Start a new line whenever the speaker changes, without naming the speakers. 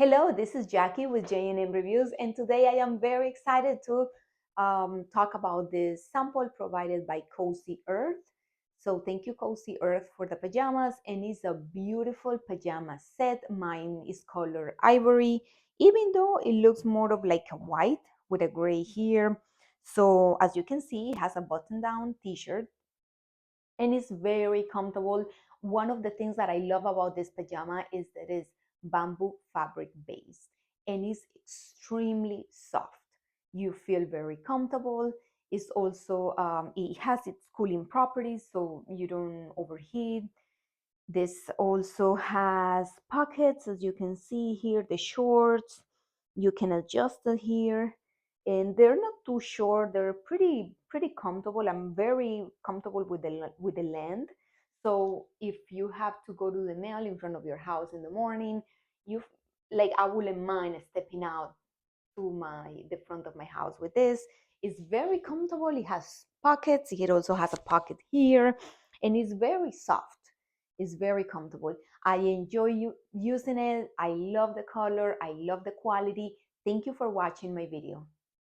Hello, this is Jackie with J&M Reviews, and today I am very excited to talk about this sample provided by Cozy Earth. So thank you, Cozy Earth, for the pajamas, and it's a beautiful pajama set. Mine is color ivory, even though it looks more of like a white with a gray here. So as you can see, it has a button-down t-shirt and it's very comfortable. One of the things that I love about this pajama is that it's bamboo fabric based and it's extremely soft. You feel very comfortable. It's also it has its cooling properties, so you don't overheat. This also has pockets, as you can see here, the shorts. You can adjust it here. And they're not too short. They're pretty comfortable. I'm very comfortable with the length. So if you have to go to the mail in front of your house in the morning, you like I wouldn't mind stepping out to the front of my house with this. It's very comfortable. It has pockets. It also has a pocket here, and it's very soft. It's very comfortable. I enjoy using it. I love the color. I love the quality. Thank you for watching my video.